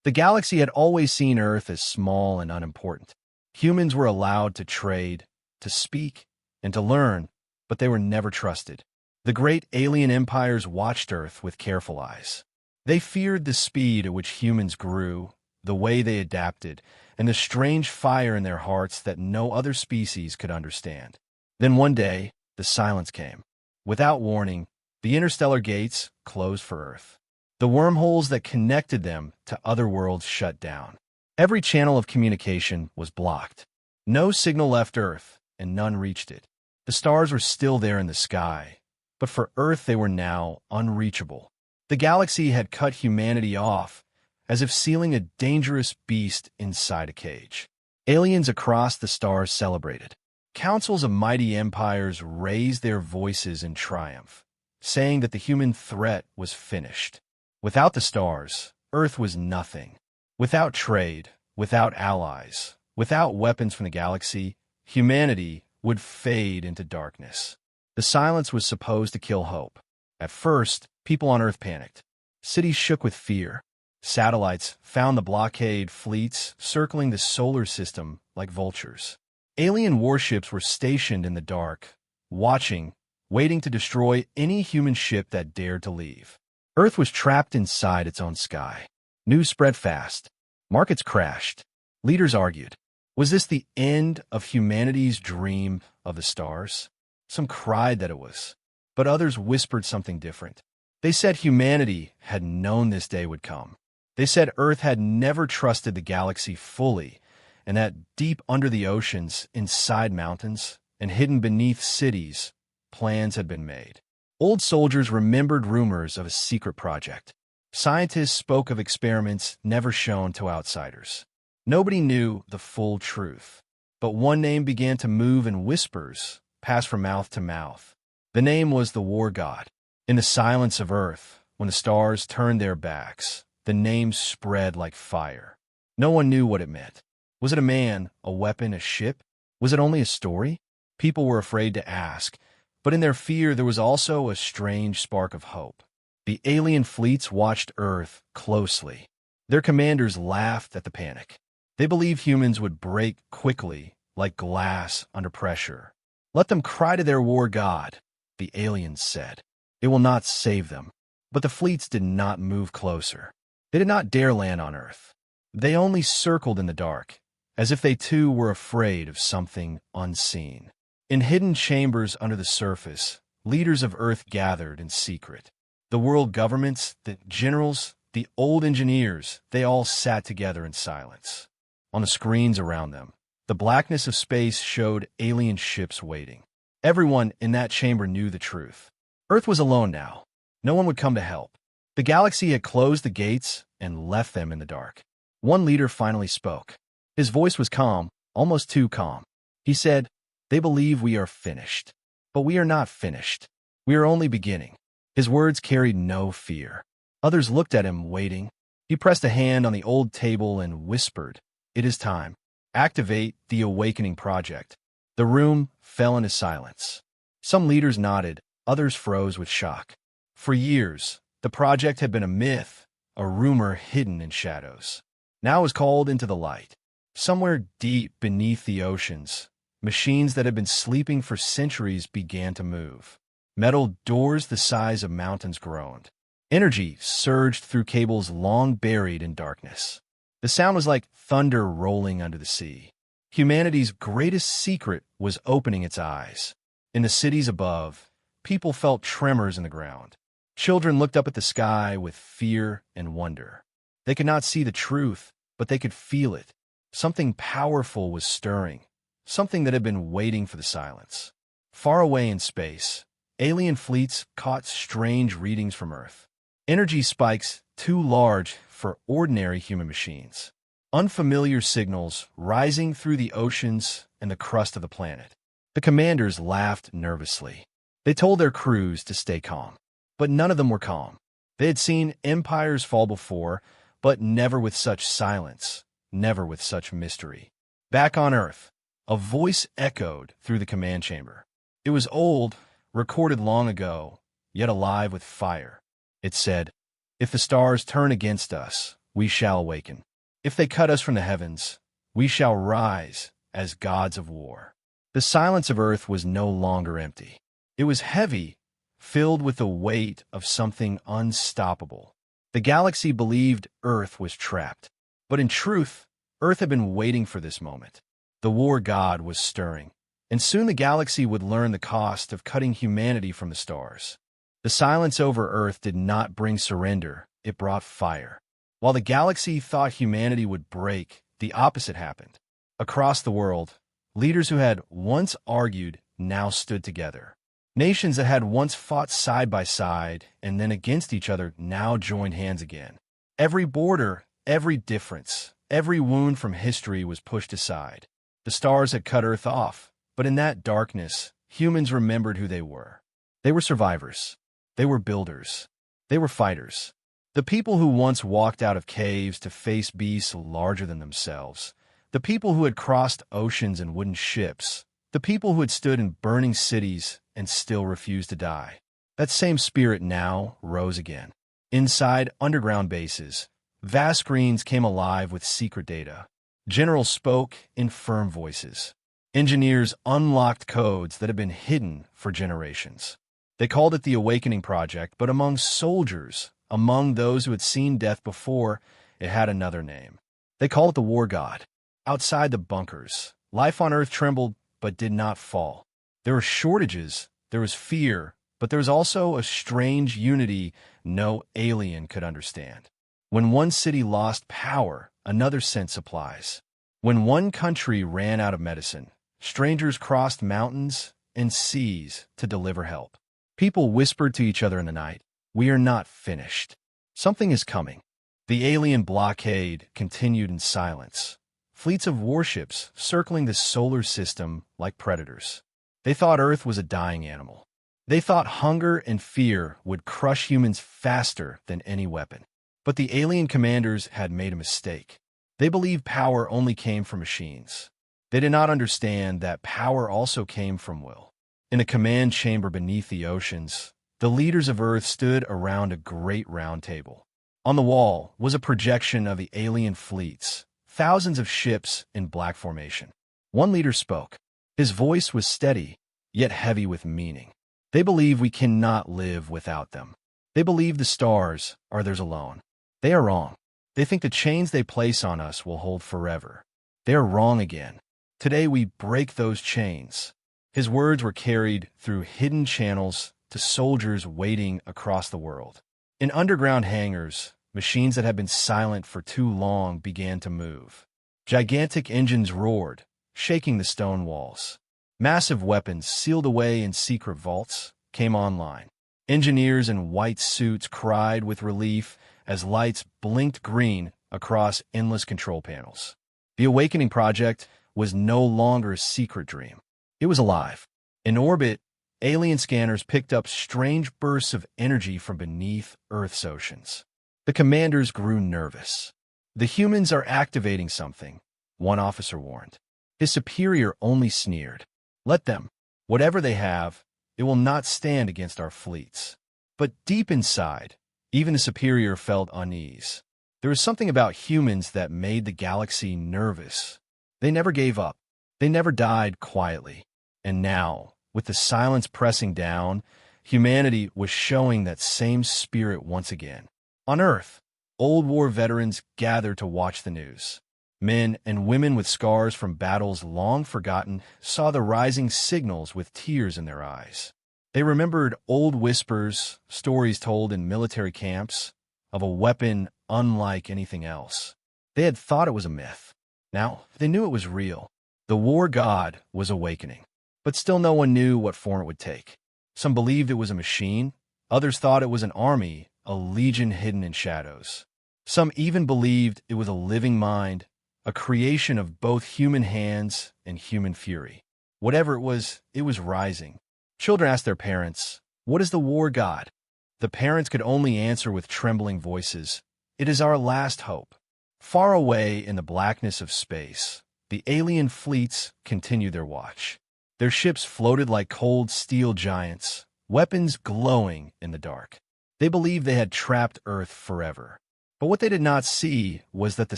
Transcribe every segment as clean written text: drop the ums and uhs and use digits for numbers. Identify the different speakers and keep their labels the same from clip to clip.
Speaker 1: The galaxy had always seen Earth as small and unimportant. Humans were allowed to trade, to speak, and to learn, but they were never trusted. The great alien empires watched Earth with careful eyes. They feared the speed at which humans grew, the way they adapted, and the strange fire in their hearts that no other species could understand. Then one day, the silence came. Without warning, the interstellar gates closed for Earth. The wormholes that connected them to other worlds shut down. Every channel of communication was blocked. No signal left Earth, and none reached it. The stars were still there in the sky, but for Earth they were now unreachable. The galaxy had cut humanity off, as if sealing a dangerous beast inside a cage. Aliens across the stars celebrated. Councils of mighty empires raised their voices in triumph, saying that the human threat was finished. Without the stars, Earth was nothing. Without trade, without allies, without weapons from the galaxy, humanity would fade into darkness. The silence was supposed to kill hope. At first, people on Earth panicked. Cities shook with fear. Satellites found the blockade fleets circling the solar system like vultures. Alien warships were stationed in the dark, watching, waiting to destroy any human ship that dared to leave. Earth was trapped inside its own sky. News spread fast. Markets crashed. Leaders argued. Was this the end of humanity's dream of the stars? Some cried that it was, but others whispered something different. They said humanity had known this day would come. They said Earth had never trusted the galaxy fully, and that deep under the oceans, inside mountains, and hidden beneath cities, plans had been made. Old soldiers remembered rumors of a secret project. Scientists spoke of experiments never shown to outsiders. Nobody knew the full truth, but one name began to move in whispers, pass from mouth to mouth. The name was the War God. In the silence of Earth, when the stars turned their backs, the name spread like fire. No one knew what it meant. Was it a man, a weapon, a ship? Was it only a story? People were afraid to ask, but in their fear there was also a strange spark of hope. The alien fleets watched Earth closely. Their commanders laughed at the panic. They believed humans would break quickly, like glass under pressure. Let them cry to their war god, the aliens said. It will not save them. But the fleets did not move closer. They did not dare land on Earth. They only circled in the dark, as if they too were afraid of something unseen. In hidden chambers under the surface, leaders of Earth gathered in secret. The world governments, the generals, the old engineers, they all sat together in silence. On the screens around them, the blackness of space showed alien ships waiting. Everyone in that chamber knew the truth. Earth was alone now. No one would come to help. The galaxy had closed the gates and left them in the dark. One leader finally spoke. His voice was calm, almost too calm. He said, "They believe we are finished. But we are not finished. We are only beginning." His words carried no fear. Others looked at him, waiting. He pressed a hand on the old table and whispered, "It is time. Activate the Awakening Project." The room fell into silence. Some leaders nodded, others froze with shock. For years, the project had been a myth, a rumor hidden in shadows. Now it was called into the light. Somewhere deep beneath the oceans, machines that had been sleeping for centuries began to move. Metal doors the size of mountains groaned. Energy surged through cables long buried in darkness. The sound was like thunder rolling under the sea. Humanity's greatest secret was opening its eyes. In the cities above, people felt tremors in the ground. Children looked up at the sky with fear and wonder. They could not see the truth, but they could feel it. Something powerful was stirring, something that had been waiting for the silence. Far away in space, alien fleets caught strange readings from Earth. Energy spikes too large for ordinary human machines. Unfamiliar signals rising through the oceans and the crust of the planet. The commanders laughed nervously. They told their crews to stay calm. But none of them were calm. They had seen empires fall before, but never with such silence, never with such mystery. Back on Earth, a voice echoed through the command chamber. It was old, recorded long ago, yet alive with fire. It said, "If the stars turn against us, we shall awaken. If they cut us from the heavens, we shall rise as gods of war. The silence of Earth was no longer empty. It was heavy, filled with the weight of something unstoppable. The galaxy believed Earth was trapped. But in truth, Earth had been waiting for this moment. The war god was stirring, and soon the galaxy would learn the cost of cutting humanity from the stars. The silence over Earth did not bring surrender, it brought fire. While the galaxy thought humanity would break, the opposite happened. Across the world, leaders who had once argued now stood together. Nations that had once fought side by side and then against each other now joined hands again. Every border, every difference, every wound from history was pushed aside. The stars had cut Earth off, but in that darkness, humans remembered who they were. They were survivors. They were builders. They were fighters. The people who once walked out of caves to face beasts larger than themselves. The people who had crossed oceans in wooden ships. The people who had stood in burning cities and still refused to die. That same spirit now rose again. Inside underground bases, vast screens came alive with secret data. Generals spoke in firm voices. Engineers unlocked codes that had been hidden for generations. They called it the Awakening Project, but among soldiers, among those who had seen death before, it had another name. They called it the War God. Outside the bunkers, life on Earth trembled but did not fall. There were shortages, there was fear, but there was also a strange unity no alien could understand. When one city lost power, another sent supplies. When one country ran out of medicine, strangers crossed mountains and seas to deliver help. People whispered to each other in the night, "We are not finished. Something is coming." The alien blockade continued in silence. Fleets of warships circling the solar system like predators. They thought Earth was a dying animal. They thought hunger and fear would crush humans faster than any weapon. But the alien commanders had made a mistake. They believed power only came from machines. They did not understand that power also came from will. In a command chamber beneath the oceans, the leaders of Earth stood around a great round table. On the wall was a projection of the alien fleets, thousands of ships in black formation. One leader spoke. His voice was steady, yet heavy with meaning. They believe we cannot live without them. They believe the stars are theirs alone. They are wrong. They think the chains they place on us will hold forever. They are wrong again. Today we break those chains. His words were carried through hidden channels to soldiers waiting across the world. In underground hangars, machines that had been silent for too long began to move. Gigantic engines roared, shaking the stone walls. Massive weapons sealed away in secret vaults came online. Engineers in white suits cried with relief as lights blinked green across endless control panels. The Awakening Project was no longer a secret dream. It was alive. In orbit, alien scanners picked up strange bursts of energy from beneath Earth's oceans. The commanders grew nervous. "The humans are activating something," one officer warned. His superior only sneered. "Let them. Whatever they have, it will not stand against our fleets." But deep inside, even the superior felt unease. There was something about humans that made the galaxy nervous. They never gave up. They never died quietly. And now, with the silence pressing down, humanity was showing that same spirit once again. On Earth, old war veterans gathered to watch the news. Men and women with scars from battles long forgotten saw the rising signals with tears in their eyes. They remembered old whispers, stories told in military camps, of a weapon unlike anything else. They had thought it was a myth. Now, they knew it was real. The war god was awakening. But still no one knew what form it would take. Some believed it was a machine. Others thought it was an army, a legion hidden in shadows. Some even believed it was a living mind, a creation of both human hands and human fury. Whatever it was rising. Children asked their parents, "What is the war god?" The parents could only answer with trembling voices, "It is our last hope." Far away in the blackness of space, the alien fleets continued their watch. Their ships floated like cold steel giants, weapons glowing in the dark. They believed they had trapped Earth forever. But what they did not see was that the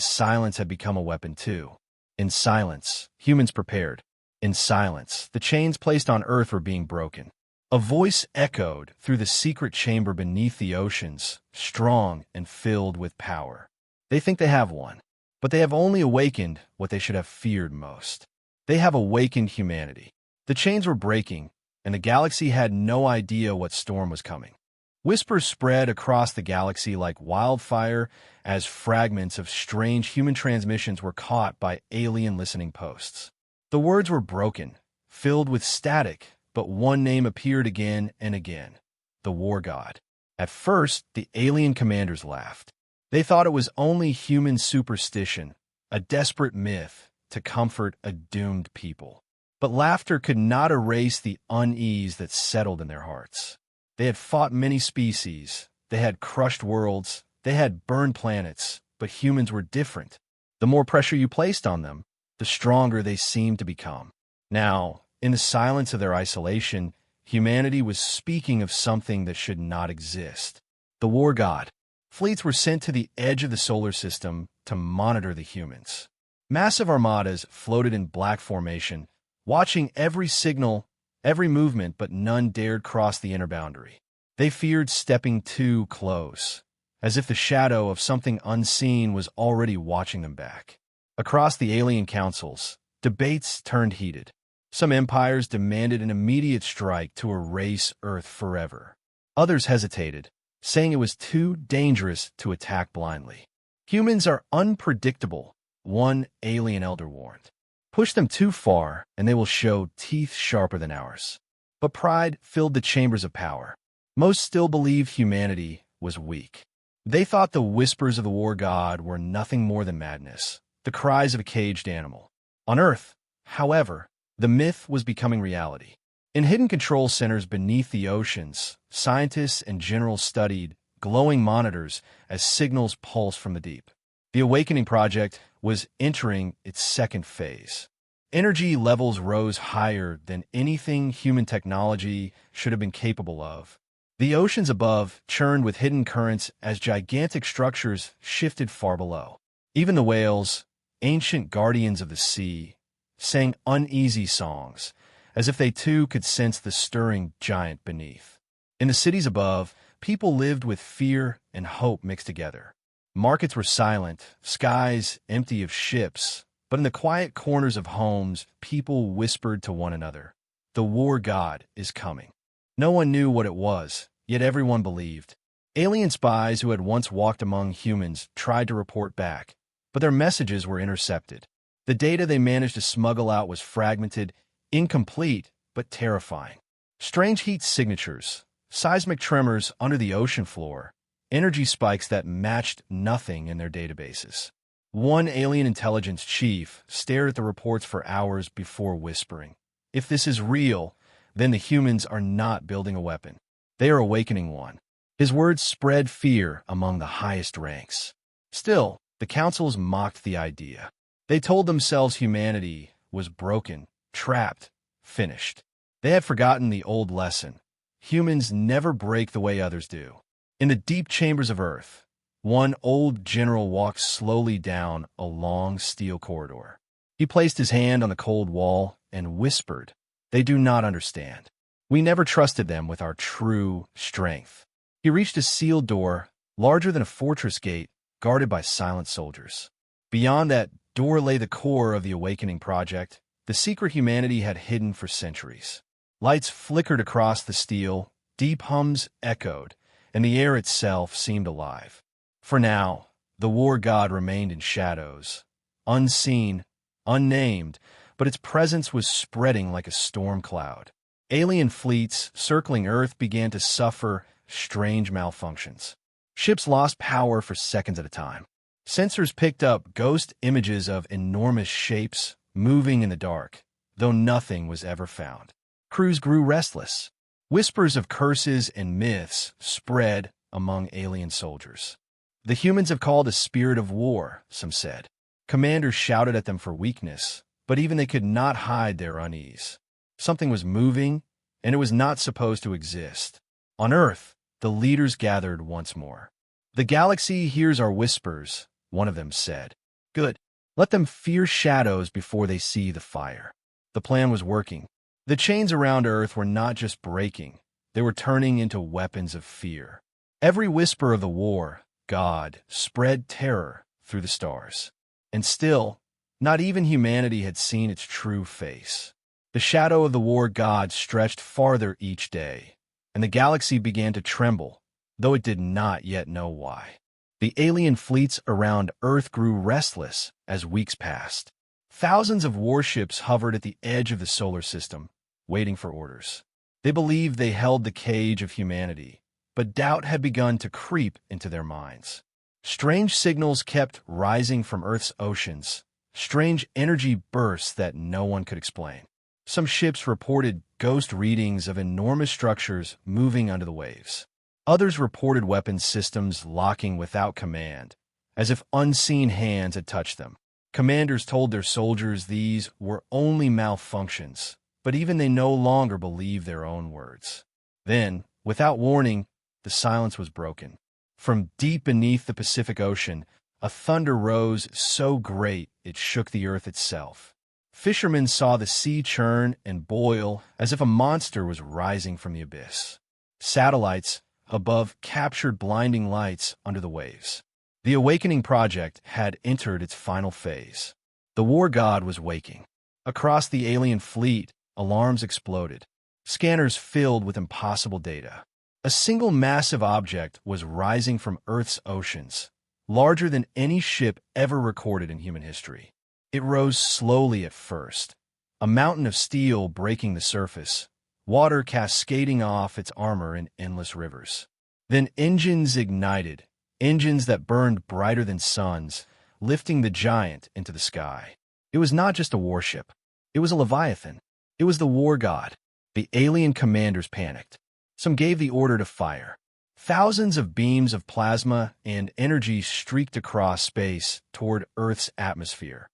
Speaker 1: silence had become a weapon too. In silence, humans prepared. In silence, the chains placed on Earth were being broken. A voice echoed through the secret chamber beneath the oceans, strong and filled with power. They think they have won, but they have only awakened what they should have feared most. They have awakened humanity. The chains were breaking, and the galaxy had no idea what storm was coming. Whispers spread across the galaxy like wildfire as fragments of strange human transmissions were caught by alien listening posts. The words were broken, filled with static, but one name appeared again and again: the War God. At first, the alien commanders laughed. They thought it was only human superstition, a desperate myth to comfort a doomed people. But laughter could not erase the unease that settled in their hearts. They had fought many species, they had crushed worlds, they had burned planets, but humans were different. The more pressure you placed on them, the stronger they seemed to become. Now, in the silence of their isolation, humanity was speaking of something that should not exist: the War God. Fleets were sent to the edge of the solar system to monitor the humans. Massive armadas floated in black formation, watching every signal, every movement, but none dared cross the inner boundary. They feared stepping too close, as if the shadow of something unseen was already watching them back. Across the alien councils, debates turned heated. Some empires demanded an immediate strike to erase Earth forever. Others hesitated, saying it was too dangerous to attack blindly. Humans are unpredictable, one alien elder warned. Push them too far, and they will show teeth sharper than ours. But pride filled the chambers of power. Most still believed humanity was weak. They thought the whispers of the War God were nothing more than madness, the cries of a caged animal. On Earth, however, the myth was becoming reality. In hidden control centers beneath the oceans, scientists and generals studied glowing monitors as signals pulsed from the deep. The Awakening Project was entering its second phase. Energy levels rose higher than anything human technology should have been capable of. The oceans above churned with hidden currents as gigantic structures shifted far below. Even the whales, ancient guardians of the sea, sang uneasy songs, as if they too could sense the stirring giant beneath. In the cities above, people lived with fear and hope mixed together. Markets were silent, skies empty of ships, but in the quiet corners of homes, people whispered to one another, "The War God is coming." No one knew what it was, yet everyone believed. Alien spies who had once walked among humans tried to report back, but their messages were intercepted. The data they managed to smuggle out was fragmented, incomplete, but terrifying. Strange heat signatures, seismic tremors under the ocean floor, energy spikes that matched nothing in their databases. One alien intelligence chief stared at the reports for hours before whispering, "If this is real, then the humans are not building a weapon. They are awakening one." His words spread fear among the highest ranks. Still, the councils mocked the idea. They told themselves humanity was broken, trapped, finished. They had forgotten the old lesson: humans never break the way others do. In the deep chambers of Earth, one old general walked slowly down a long steel corridor. He placed his hand on the cold wall and whispered, "They do not understand. We never trusted them with our true strength." He reached a sealed door, larger than a fortress gate, guarded by silent soldiers. Beyond that door lay the core of the Awakening Project, the secret humanity had hidden for centuries. Lights flickered across the steel, deep hums echoed, and the air itself seemed alive. For now, the War God remained in shadows, unseen, unnamed, but its presence was spreading like a storm cloud. Alien fleets circling Earth began to suffer strange malfunctions. Ships lost power for seconds at a time. Sensors picked up ghost images of enormous shapes moving in the dark, though nothing was ever found. Crews grew restless. Whispers of curses and myths spread among alien soldiers. "The humans have called a spirit of war," some said. Commanders shouted at them for weakness, but even they could not hide their unease. Something was moving, and it was not supposed to exist. On Earth, the leaders gathered once more. "The galaxy hears our whispers," one of them said. "Good. Let them fear shadows before they see the fire." The plan was working. The chains around Earth were not just breaking, they were turning into weapons of fear. Every whisper of the war god spread terror through the stars. And still, not even humanity had seen its true face. The shadow of the war god stretched farther each day, and the galaxy began to tremble, though it did not yet know why. The alien fleets around Earth grew restless as weeks passed. Thousands of warships hovered at the edge of the solar system, waiting for orders. They believed they held the cage of humanity, but doubt had begun to creep into their minds. Strange signals kept rising from Earth's oceans, strange energy bursts that no one could explain. Some ships reported ghost readings of enormous structures moving under the waves. Others reported weapons systems locking without command, as if unseen hands had touched them. Commanders told their soldiers these were only malfunctions, but even they no longer believed their own words. Then, without warning, the silence was broken. From deep beneath the Pacific Ocean, a thunder rose so great it shook the earth itself. Fishermen saw the sea churn and boil as if a monster was rising from the abyss. Satellites above captured blinding lights under the waves. The Awakening project had entered its final phase. The war god was waking. Across the alien fleet, alarms exploded. Scanners filled with impossible data. A single massive object was rising from Earth's oceans, larger than any ship ever recorded in human history. It rose slowly at first, a mountain of steel breaking the surface, water cascading off its armor in endless rivers. Then engines ignited, engines that burned brighter than suns, lifting the giant into the sky. It was not just a warship. It was a Leviathan. It was the war god. The alien commanders panicked. Some gave the order to fire. Thousands of beams of plasma and energy streaked across space toward Earth's atmosphere,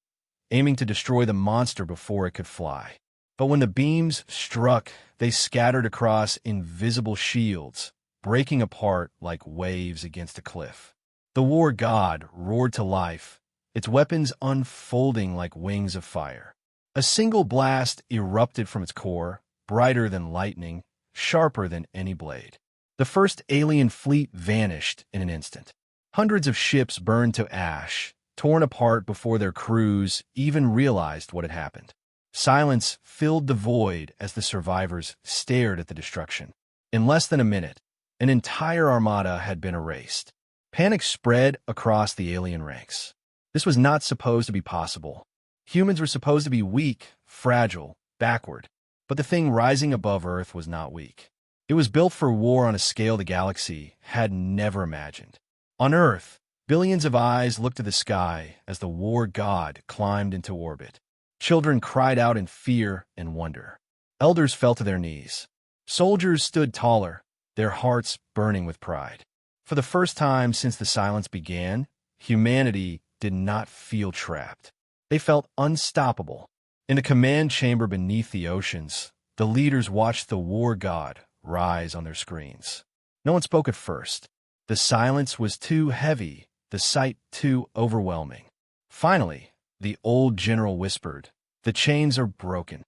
Speaker 1: aiming to destroy the monster before it could fly. But when the beams struck, they scattered across invisible shields, breaking apart like waves against a cliff. The war god roared to life, its weapons unfolding like wings of fire. A single blast erupted from its core, brighter than lightning, sharper than any blade. The first alien fleet vanished in an instant. Hundreds of ships burned to ash, torn apart before their crews even realized what had happened. Silence filled the void as the survivors stared at the destruction. In less than a minute, an entire armada had been erased. Panic spread across the alien ranks. This was not supposed to be possible. Humans were supposed to be weak, fragile, backward. But the thing rising above Earth was not weak. It was built for war on a scale the galaxy had never imagined. On Earth, billions of eyes looked to the sky as the war god climbed into orbit. Children cried out in fear and wonder. Elders fell to their knees. Soldiers stood taller, their hearts burning with pride. For the first time since the silence began, humanity did not feel trapped. They felt unstoppable. In the command chamber beneath the oceans, the leaders watched the war god rise on their screens. No one spoke at first. The silence was too heavy, the sight too overwhelming. Finally, the old general whispered, "The chains are broken."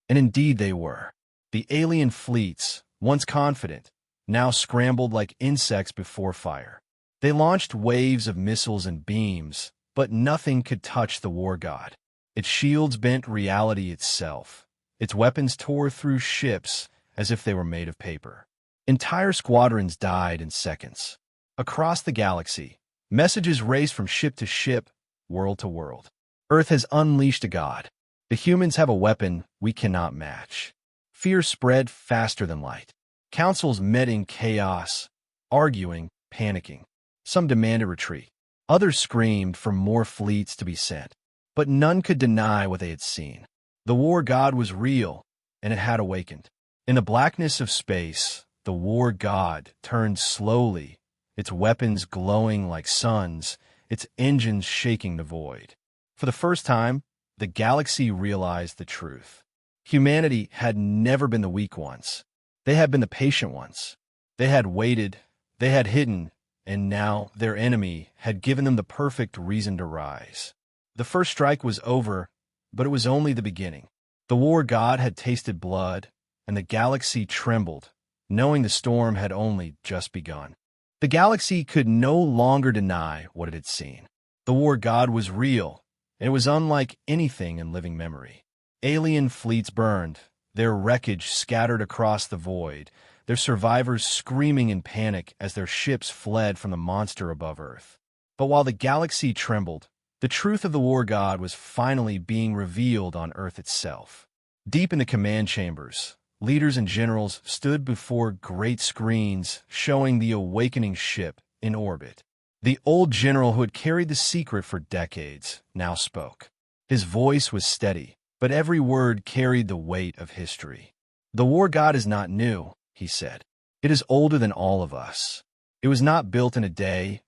Speaker 1: And indeed they were. The alien fleets, once confident, now scrambled like insects before fire. They launched waves of missiles and beams, but nothing could touch the war god. Its shields bent reality itself. Its weapons tore through ships as if they were made of paper. Entire squadrons died in seconds. Across the galaxy, messages raced from ship to ship, world to world. Earth has unleashed a god. The humans have a weapon we cannot match. Fear spread faster than light. Councils met in chaos, arguing, panicking. Some demanded retreat. Others screamed for more fleets to be sent. But none could deny what they had seen. The war god was real, and it had awakened. In the blackness of space, the war god turned slowly, its weapons glowing like suns, its engines shaking the void. For the first time, the galaxy realized the truth. Humanity had never been the weak ones. They had been the patient ones. They had waited, they had hidden, and now their enemy had given them the perfect reason to rise. The first strike was over, but it was only the beginning. The war god had tasted blood, and the galaxy trembled, knowing the storm had only just begun. The galaxy could no longer deny what it had seen. The war god was real, and it was unlike anything in living memory. Alien fleets burned, their wreckage scattered across the void, their survivors screaming in panic as their ships fled from the monster above Earth. But while the galaxy trembled, the truth of the war god was finally being revealed on Earth itself. Deep in the command chambers, leaders and generals stood before great screens showing the awakening ship in orbit. The old general who had carried the secret for decades now spoke. His voice was steady, but every word carried the weight of history. "The war god is not new," he said. "It is older than all of us. It was not built in a day,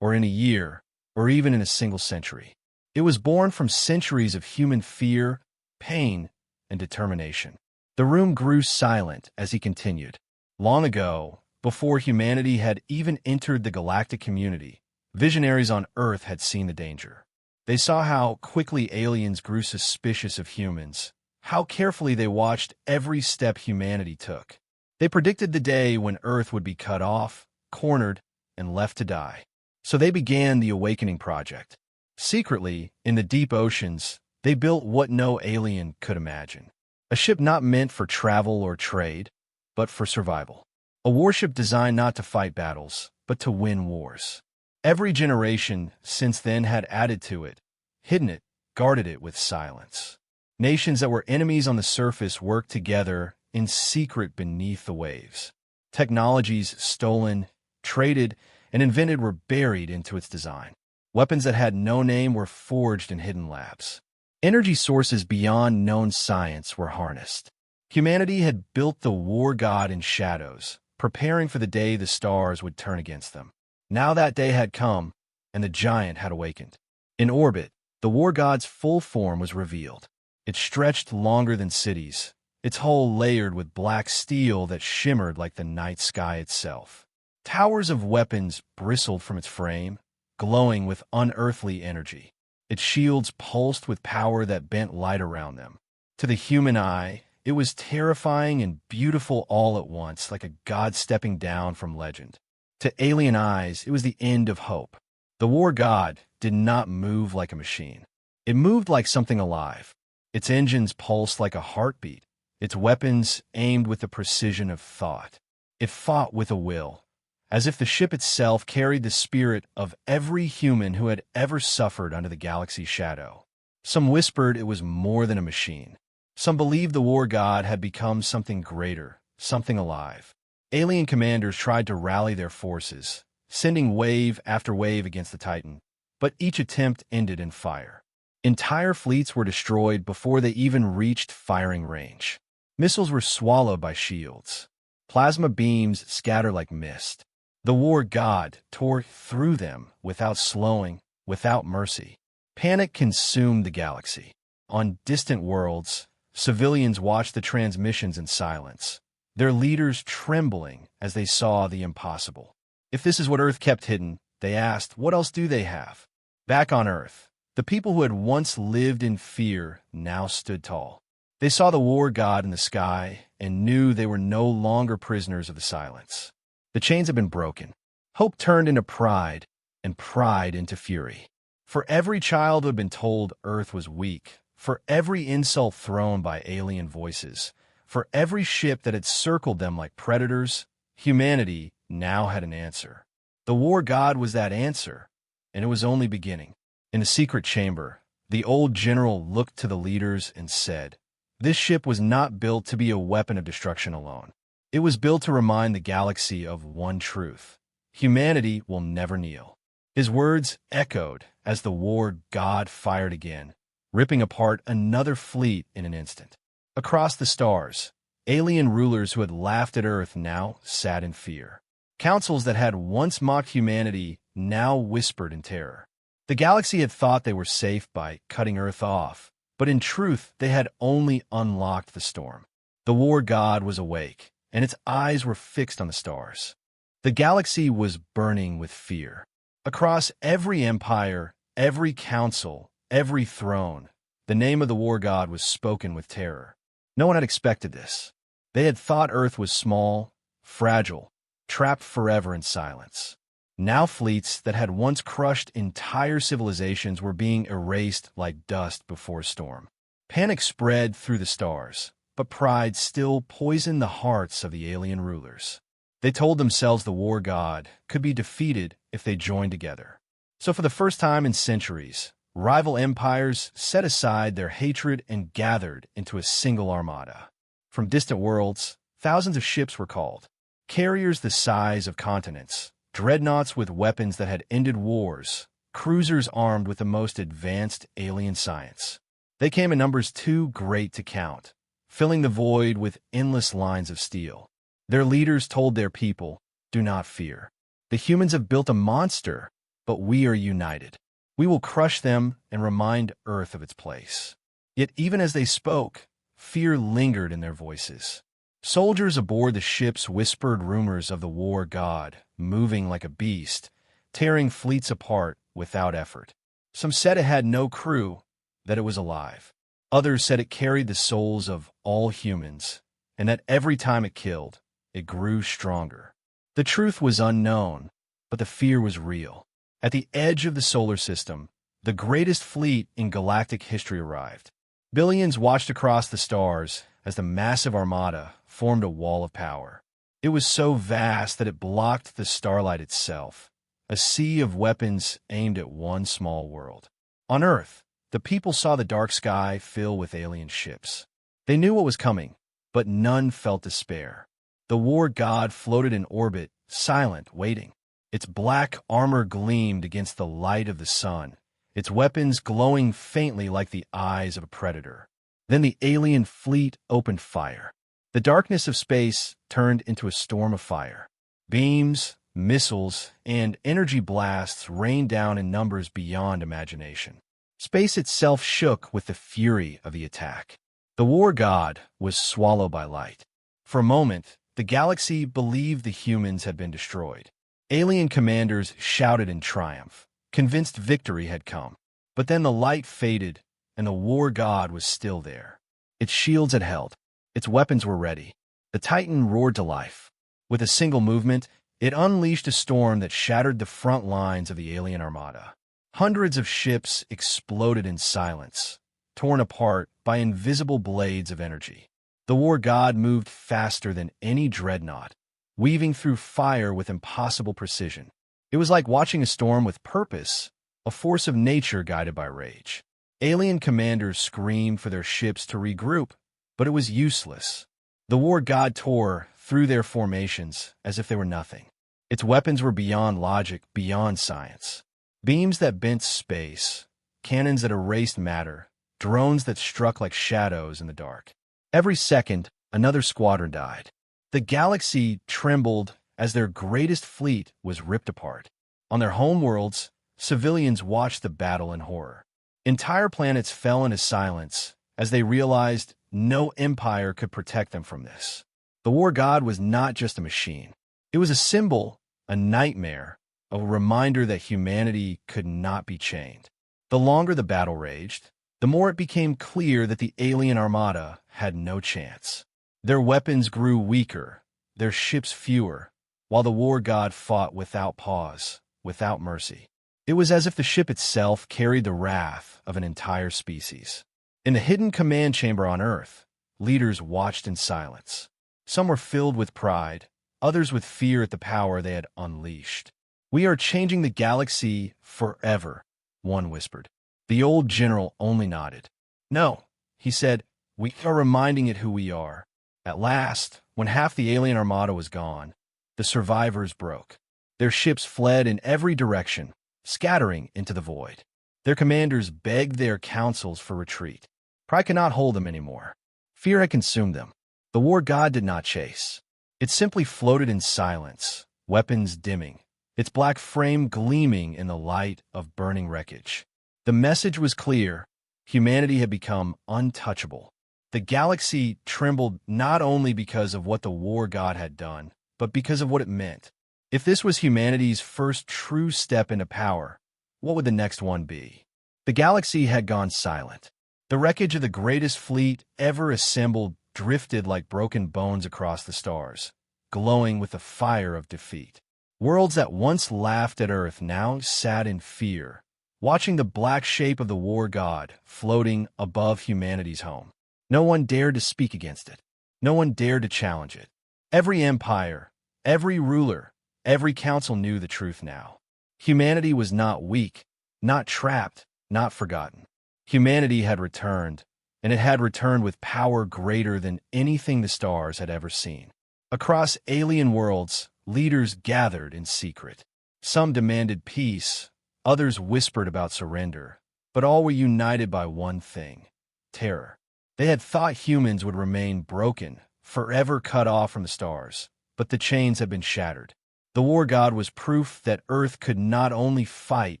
Speaker 1: or in a year, or even in a single century. It was born from centuries of human fear, pain, and determination." The room grew silent as he continued. Long ago, before humanity had even entered the galactic community, visionaries on Earth had seen the danger. They saw how quickly aliens grew suspicious of humans, how carefully they watched every step humanity took. They predicted the day when Earth would be cut off, cornered, and left to die. So they began the Awakening Project. Secretly, in the deep oceans, they built what no alien could imagine. A ship not meant for travel or trade, but for survival. A warship designed not to fight battles, but to win wars. Every generation since then had added to it, hidden it, guarded it with silence. Nations that were enemies on the surface worked together in secret beneath the waves. Technologies stolen, traded, and invented were buried into its design. Weapons that had no name were forged in hidden labs. Energy sources beyond known science were harnessed. Humanity had built the war god in shadows, preparing for the day the stars would turn against them. Now that day had come, and the giant had awakened. In orbit, the war god's full form was revealed. It stretched longer than cities, its hull layered with black steel that shimmered like the night sky itself. Towers of weapons bristled from its frame, glowing with unearthly energy. Its shields pulsed with power that bent light around them. To the human eye, it was terrifying and beautiful all at once, like a god stepping down from legend. To alien eyes, it was the end of hope. The war god did not move like a machine. It moved like something alive. Its engines pulsed like a heartbeat, its weapons aimed with the precision of thought. It fought with a will, as if the ship itself carried the spirit of every human who had ever suffered under the galaxy's shadow. Some whispered it was more than a machine. Some believed the war god had become something greater, something alive. Alien commanders tried to rally their forces, sending wave after wave against the Titan, but each attempt ended in fire. Entire fleets were destroyed before they even reached firing range. Missiles were swallowed by shields. Plasma beams scattered like mist. The war god tore through them without slowing, without mercy. Panic consumed the galaxy. On distant worlds, civilians watched the transmissions in silence, their leaders trembling as they saw the impossible. If this is what Earth kept hidden, they asked, what else do they have? Back on Earth, the people who had once lived in fear now stood tall. They saw the war god in the sky and knew they were no longer prisoners of the silence. The chains had been broken. Hope turned into pride, and pride into fury. For every child who had been told Earth was weak, for every insult thrown by alien voices, for every ship that had circled them like predators, humanity now had an answer. The war god was that answer, and it was only beginning. In a secret chamber, the old general looked to the leaders and said, "This ship was not built to be a weapon of destruction alone. It was built to remind the galaxy of one truth. Humanity will never kneel." His words echoed as the war god fired again, ripping apart another fleet in an instant. Across the stars, alien rulers who had laughed at Earth now sat in fear. Councils that had once mocked humanity now whispered in terror. The galaxy had thought they were safe by cutting Earth off, but in truth they had only unlocked the storm. The war god was awake, and its eyes were fixed on the stars. The galaxy was burning with fear. Across every empire, every council, every throne, the name of the war god was spoken with terror. No one had expected this. They had thought Earth was small, fragile, trapped forever in silence. Now fleets that had once crushed entire civilizations were being erased like dust before a storm. Panic spread through the stars, but pride still poisoned the hearts of the alien rulers. They told themselves the war god could be defeated if they joined together. So for the first time in centuries, rival empires set aside their hatred and gathered into a single armada. From distant worlds, thousands of ships were called, carriers the size of continents, dreadnoughts with weapons that had ended wars, cruisers armed with the most advanced alien science. They came in numbers too great to count, filling the void with endless lines of steel. Their leaders told their people, "Do not fear. The humans have built a monster, but we are united. We will crush them and remind Earth of its place." Yet even as they spoke, fear lingered in their voices. Soldiers aboard the ships whispered rumors of the war god, moving like a beast, tearing fleets apart without effort. Some said it had no crew, that it was alive. Others said it carried the souls of all humans, and that every time it killed, it grew stronger. The truth was unknown, but the fear was real. At the edge of the solar system, the greatest fleet in galactic history arrived. Billions watched across the stars as the massive armada formed a wall of power. It was so vast that it blocked the starlight itself, a sea of weapons aimed at one small world. On Earth, the people saw the dark sky fill with alien ships. They knew what was coming, but none felt despair. The war god floated in orbit, silent, waiting. Its black armor gleamed against the light of the sun, its weapons glowing faintly like the eyes of a predator. Then the alien fleet opened fire. The darkness of space turned into a storm of fire. Beams, missiles, and energy blasts rained down in numbers beyond imagination. Space itself shook with the fury of the attack. The war god was swallowed by light. For a moment, the galaxy believed the humans had been destroyed. Alien commanders shouted in triumph, convinced victory had come. But then the light faded, and the war god was still there. Its shields had held. Its weapons were ready. The Titan roared to life. With a single movement, it unleashed a storm that shattered the front lines of the alien armada. Hundreds of ships exploded in silence, torn apart by invisible blades of energy. The war god moved faster than any dreadnought, weaving through fire with impossible precision. It was like watching a storm with purpose, a force of nature guided by rage. Alien commanders screamed for their ships to regroup, but it was useless. The war god tore through their formations as if they were nothing. Its weapons were beyond logic, beyond science. Beams that bent space, cannons that erased matter, drones that struck like shadows in the dark. Every second, another squadron died. The galaxy trembled as their greatest fleet was ripped apart. On their homeworlds, civilians watched the battle in horror. Entire planets fell into silence as they realized no empire could protect them from this. The war god was not just a machine. It was a symbol, a nightmare, a reminder that humanity could not be chained. The longer the battle raged, the more it became clear that the alien armada had no chance. Their weapons grew weaker, their ships fewer, while the war god fought without pause, without mercy. It was as if the ship itself carried the wrath of an entire species. In the hidden command chamber on Earth, leaders watched in silence. Some were filled with pride, others with fear at the power they had unleashed. "We are changing the galaxy forever," one whispered. The old general only nodded. "No," he said, "we are reminding it who we are." At last, when half the alien armada was gone, the survivors broke. Their ships fled in every direction, scattering into the void. Their commanders begged their councils for retreat. Pride could not hold them anymore. Fear had consumed them. The war god did not chase. It simply floated in silence, weapons dimming, its black frame gleaming in the light of burning wreckage. The message was clear. Humanity had become untouchable. The galaxy trembled not only because of what the war god had done, but because of what it meant. If this was humanity's first true step into power, what would the next one be? The galaxy had gone silent. The wreckage of the greatest fleet ever assembled drifted like broken bones across the stars, glowing with the fire of defeat. Worlds that once laughed at Earth now sat in fear, watching the black shape of the war god floating above humanity's home. No one dared to speak against it. No one dared to challenge it. Every empire, every ruler, every council knew the truth now. Humanity was not weak, not trapped, not forgotten. Humanity had returned, and it had returned with power greater than anything the stars had ever seen. Across alien worlds, leaders gathered in secret. Some demanded peace, others whispered about surrender, but all were united by one thing: terror. They had thought humans would remain broken, forever cut off from the stars, but the chains had been shattered. The war god was proof that Earth could not only fight,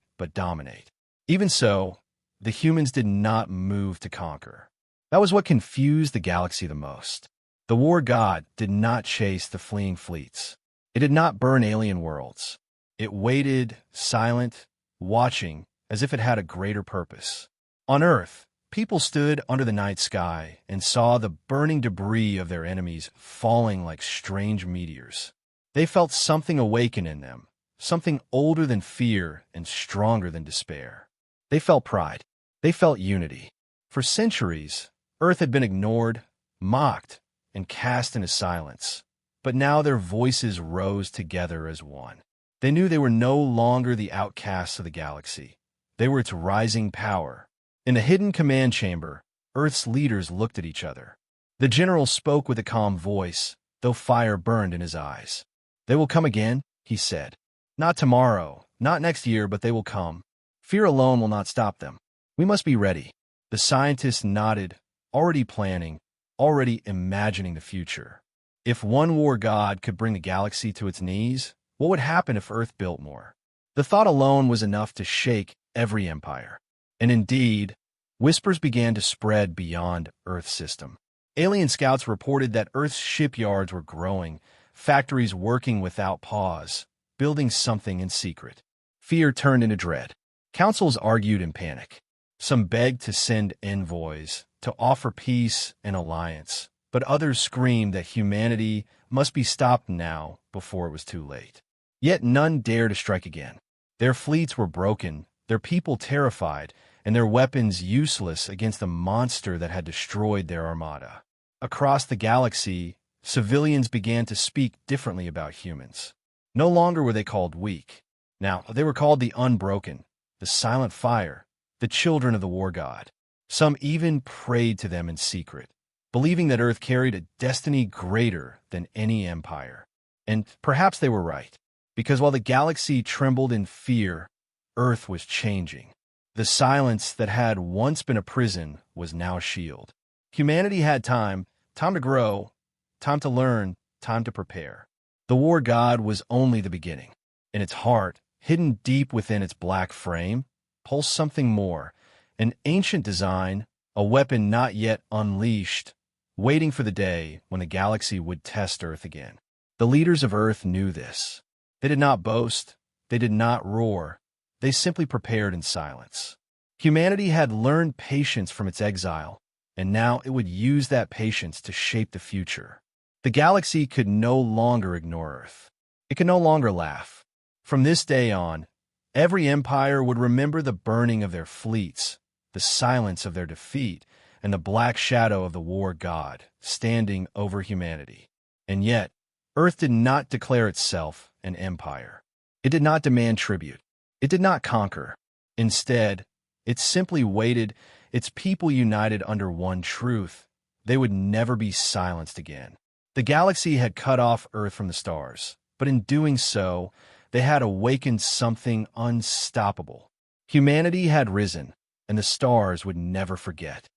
Speaker 1: but dominate. Even so, the humans did not move to conquer. That was what confused the galaxy the most. The war god did not chase the fleeing fleets. It did not burn alien worlds. It waited, silent, watching, as if it had a greater purpose. On Earth, people stood under the night sky and saw the burning debris of their enemies falling like strange meteors. They felt something awaken in them, something older than fear and stronger than despair. They felt pride. They felt unity. For centuries, Earth had been ignored, mocked, and cast into silence. But now their voices rose together as one. They knew they were no longer the outcasts of the galaxy. They were its rising power. In the hidden command chamber, Earth's leaders looked at each other. The general spoke with a calm voice, though fire burned in his eyes. "They will come again," he said. "Not tomorrow, not next year, but they will come. Fear alone will not stop them. We must be ready." The scientists nodded, already planning, already imagining the future. If one war god could bring the galaxy to its knees, what would happen if Earth built more? The thought alone was enough to shake every empire. And indeed, whispers began to spread beyond Earth's system. Alien scouts reported that Earth's shipyards were growing, factories working without pause, building something in secret. Fear turned into dread. Councils argued in panic. Some begged to send envoys, to offer peace and alliance, but others screamed that humanity must be stopped now before it was too late. Yet none dared to strike again. Their fleets were broken, their people terrified, and their weapons useless against the monster that had destroyed their armada. Across the galaxy, civilians began to speak differently about humans. No longer were they called weak. Now, they were called the unbroken, the silent fire, the children of the war god. Some even prayed to them in secret, believing that Earth carried a destiny greater than any empire. And perhaps they were right, because while the galaxy trembled in fear, Earth was changing. The silence that had once been a prison was now a shield. Humanity had time to grow, time to learn, time to prepare. The war god was only the beginning. In its heart, hidden deep within its black frame, pulsed something more, an ancient design, a weapon not yet unleashed, waiting for the day when the galaxy would test Earth again. The leaders of Earth knew this. They did not boast, they did not roar, they simply prepared in silence. Humanity had learned patience from its exile, and now it would use that patience to shape the future. The galaxy could no longer ignore Earth. It could no longer laugh. From this day on, every empire would remember the burning of their fleets, the silence of their defeat, and the black shadow of the war god standing over humanity. And yet, Earth did not declare itself an empire. It did not demand tribute. It did not conquer. Instead, it simply waited, its people united under one truth: they would never be silenced again. The galaxy had cut off Earth from the stars, but in doing so, they had awakened something unstoppable. Humanity had risen, and the stars would never forget.